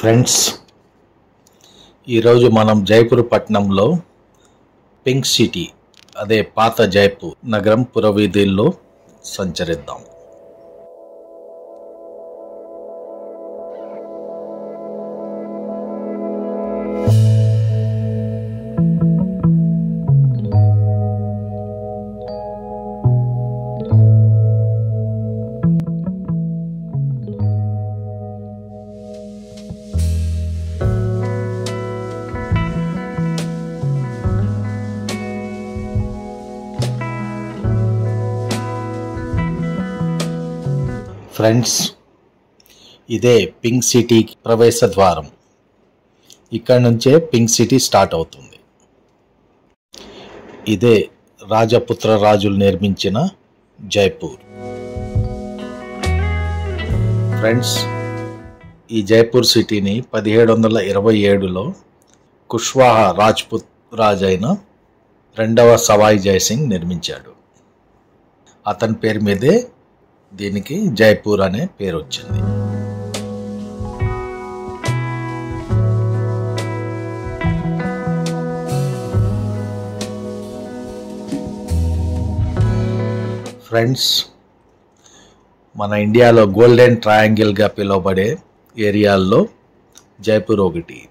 Friends, ఈరోజు మనం జైపూర్ పట్టణంలో పింక్ సిటీ అదే పాత జైపూర్ నగరం పురవీధుల్లో సంచరిద్దాం. ఫ్రెండ్స్, ఇదే పింక్ సిటీ ప్రవేశ ద్వారం. ఇక్కడ నుంచే పింక్ సిటీ స్టార్ట్ అవుతుంది. ఇదే రాజపుత్ర రాజులు నిర్మించిన జైపూర్. ఫ్రెండ్స్, ఈ జైపూర్ సిటీని 1727లో కుష్వాహా రాజ్పుత్ రాజైన రెండవ సవాయి జైసింగ్ నిర్మించాడు. అతని పేరు మీదే దీనికి జైపూర్ అనే పేరు వచ్చింది. ఫ్రెండ్స్, మన ఇండియాలో గోల్డెన్ ట్రయాంగిల్గా పిలువబడే ఏరియాల్లో జైపూర్ ఒకటి.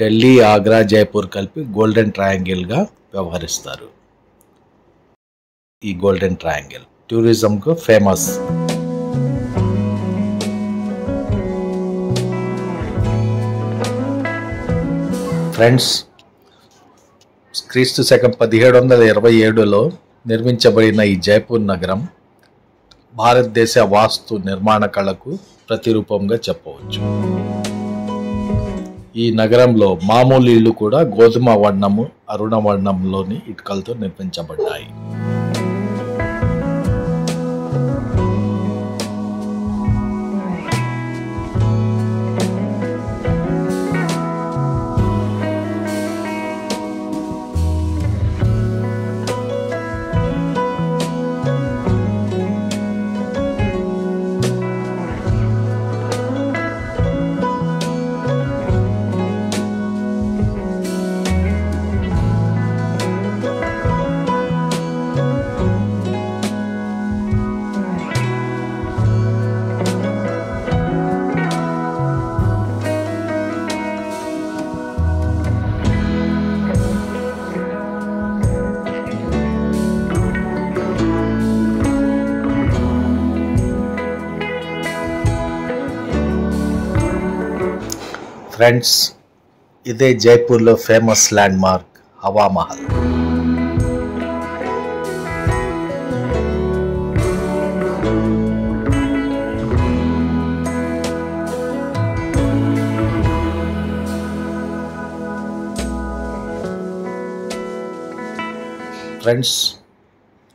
ఢిల్లీ, ఆగ్రా, జైపూర్ కలిపి గోల్డెన్ ట్రయాంగిల్గా వ్యవహరిస్తారు. ఈ గోల్డెన్ ట్రయాంగిల్ టూరిజంకు ఫేమస్. ఫ్రెండ్స్, క్రీస్తు శకం 1727లో నిర్మించబడిన ఈ జైపూర్ నగరం భారతదేశ వాస్తు నిర్మాణ కళకు ప్రతిరూపంగా చెప్పవచ్చు. ఈ నగరంలో మామూలు ఇళ్ళు కూడా గోధుమ వర్ణము, అరుణ వర్ణంలోని ఇటుకలతో నిర్మించబడ్డాయి. ఫ్రెండ్స్, ఇదే జైపూర్లో famous land mark Hawa Mahal. Friends,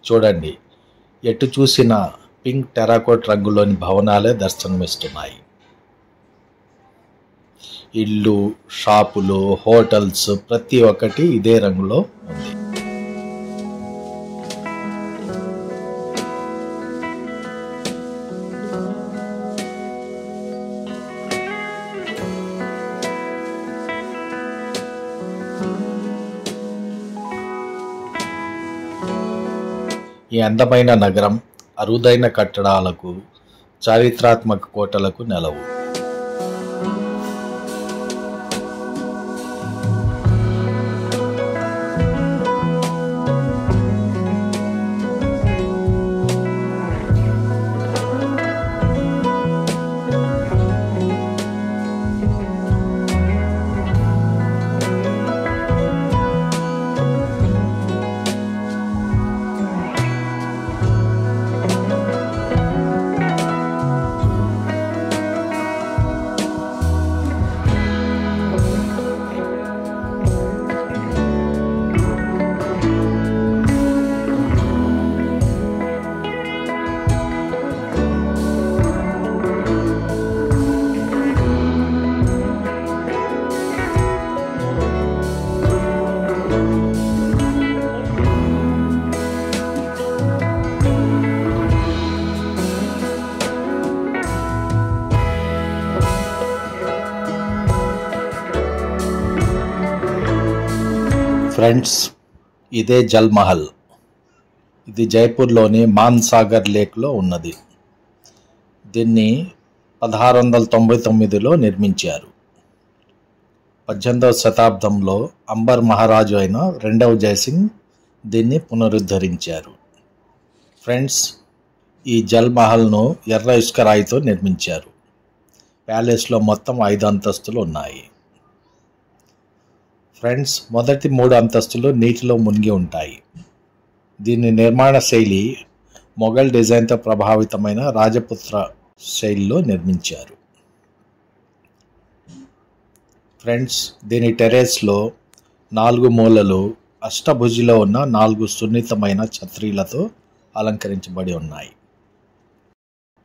చూడండి, ఎటు చూసిన పింక్ టెరాకోట్ రంగులోని భవనాలే దర్శనమిస్తున్నాయి. ఇళ్ళు, షాపులు, హోటల్స్ ప్రతి ఒక్కటి ఇదే రంగులో ఉంది. ఈ అందమైన నగరం అరుదైన కట్టడాలకు, చారిత్రాత్మక కోటలకు నెలవు. ఫ్రెండ్స్, ఇదే జల్ మహల్. ఇది జైపూర్లోని మాన్సాగర్ లేక్లో ఉన్నది. దీన్ని 1699లో నిర్మించారు. 18వ శతాబ్దంలో అంబర్ మహారాజు అయిన రెండవ జయసింగ్ దీన్ని పునరుద్ధరించారు. ఫ్రెండ్స్, ఈ జల్ మహల్ను ఎర్ర ఇసుక రాయితో నిర్మించారు. ప్యాలెస్లో మొత్తం 5 అంతస్తులు ఉన్నాయి. ఫ్రెండ్స్, మొదటి 3 అంతస్తులు నీటిలో మునిగి ఉంటాయి. దీని నిర్మాణ శైలి మొఘల్ డిజైన్తో ప్రభావితమైన రాజపుత్ర శైలిలో నిర్మించారు. ఫ్రెండ్స్, దీని టెర్రేస్లో 4 మూలలు అష్టభుజిలో ఉన్న 4 సున్నితమైన ఛత్రీలతో అలంకరించబడి ఉన్నాయి.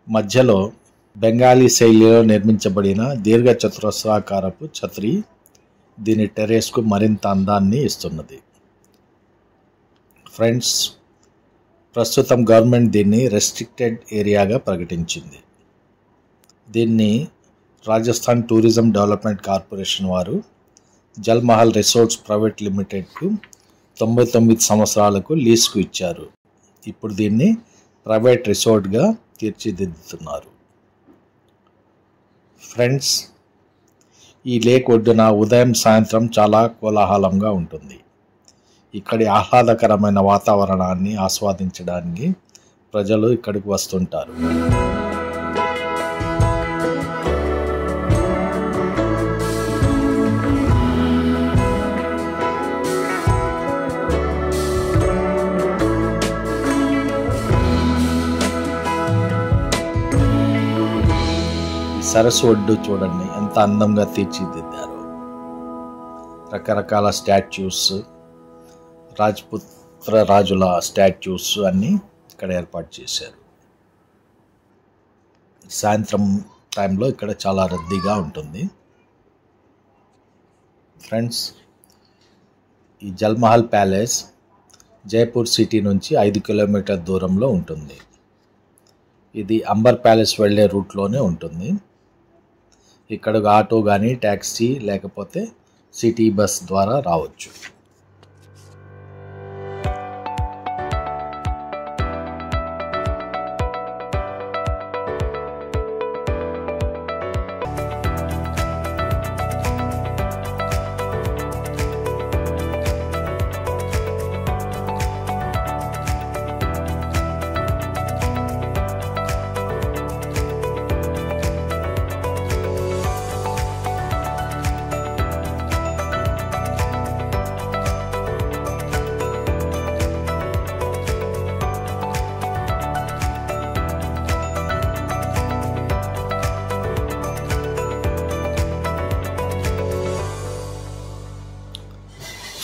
మధ్యలో బెంగాలీ శైలిలో నిర్మించబడిన దీర్ఘ చతురస్రాకారపు ఛత్రి దీని టెర్రేస్కు మరింత అందాన్ని ఇస్తున్నది. ఫ్రెండ్స్, ప్రస్తుతం గవర్నమెంట్ దీన్ని రెస్ట్రిక్టెడ్ ఏరియాగా ప్రకటించింది. దీన్ని రాజస్థాన్ టూరిజం డెవలప్మెంట్ కార్పొరేషన్ వారు జల్ మహల్ రిసార్ట్స్ ప్రైవేట్ లిమిటెడ్కు 99 సంవత్సరాలకు లీజ్కు ఇచ్చారు. ఇప్పుడు దీన్ని ప్రైవేట్ రిసార్ట్గా తీర్చిదిద్దుతున్నారు. ఫ్రెండ్స్, ఈ లేక్ ఒడ్డున ఉదయం సాయంత్రం చాలా కోలాహలంగా ఉంటుంది. ఇక్కడి ఆహ్లాదకరమైన వాతావరణాన్ని ఆస్వాదించడానికి ప్రజలు ఇక్కడికి వస్తుంటారు. సరస్సు ఒడ్డు చూడండి ఎంత అందంగా తీర్చిదిద్దారు. రకరకాల స్టాచ్యూస్, రాజపుత్ర రాజుల స్టాచ్యూస్ అన్నీ ఇక్కడ ఏర్పాటు చేశారు. సాయంత్రం టైంలో ఇక్కడ చాలా రద్దీగా ఉంటుంది. ఫ్రెండ్స్, ఈ జల్ మహల్ ప్యాలెస్ జైపూర్ సిటీ నుంచి 5 కిలోమీటర్ దూరంలో ఉంటుంది. ఇది అంబర్ ప్యాలెస్ వెళ్ళే రూట్లోనే ఉంటుంది. ఇక్కడికి ఆటో కానీ ట్యాక్సీ లేకపోతే సిటీ బస్ ద్వారా రావచ్చు.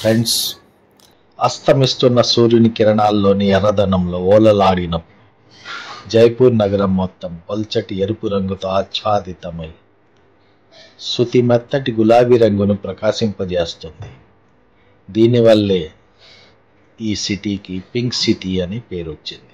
ఫ్రెండ్స్, అస్తమిస్తున్న సూర్యుని కిరణాల్లోని ఎర్రదనంలో ఓలలాడిన జైపూర్ నగరం మొత్తం పల్చటి ఎరుపు రంగుతో ఆచ్ఛాదితమై శృతి మెత్తటి గులాబీ రంగును ప్రకాశింపజేస్తుంది. దీనివల్లే ఈ సిటీకి పింక్ సిటీ అని పేరు వచ్చింది.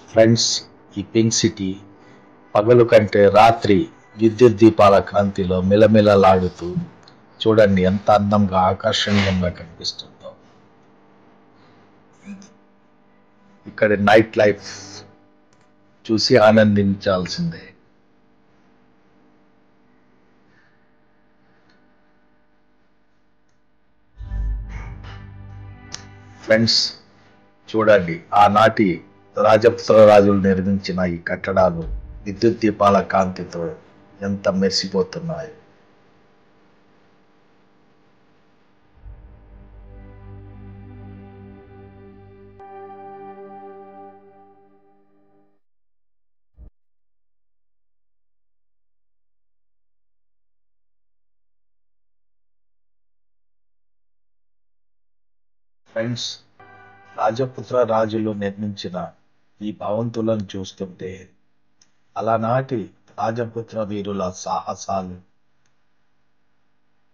ఫ్రెండ్స్, ఈ పింక్ సిటీ పగలు కంటే రాత్రి విద్యుత్ దీపాల కాంతిలో మిలమిలలాడుతూ చూడండి ఎంత అందంగా ఆకర్షణీయంగా కనిపిస్తుందో. ఇక్కడ నైట్ లైఫ్ చూసి ఆనందించాల్సిందే. ఫ్రెండ్స్, చూడండి, ఆనాటి రాజపుత్ర రాజులు నిర్మించిన ఈ కట్టడాలు విద్యుత్ దీపాల కాంతితో ఎంత మెరిసిపోతున్నాయి. ఫ్రెండ్స్, రాజపుత్ర రాజులు నిర్మించిన ఈ భవంతులను చూస్తుంటే అలనాటి రాజపుత్ర వీరుల సాహసాలు,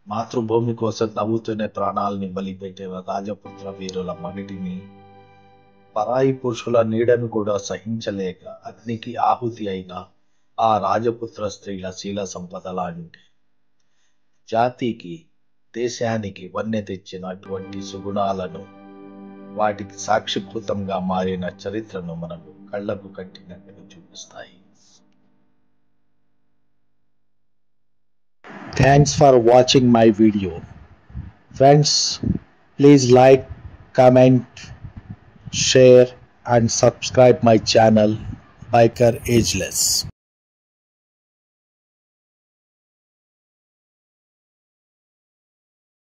మాతృభూమి కోసం నవ్వుతూనే ప్రాణాలని బలిపెట్టిన రాజపుత్ర వీరుల మగిటిని, పరాయి పురుషుల నీడను కూడా సహించలేక అగ్నికి ఆహుతి అయిన ఆ రాజపుత్ర స్త్రీల శీల సంపద లాంటి జాతికి, దేశానికి వన్నె తెచ్చినటువంటి సుగుణాలను, వాటికి సాక్షిభూతంగా మారిన చరిత్రను మనకు కళ్లకు కట్టినట్టుగా చూపిస్తాయి. Thanks for watching my video. Friends, please like, comment, share and subscribe my channel Biker Ageless.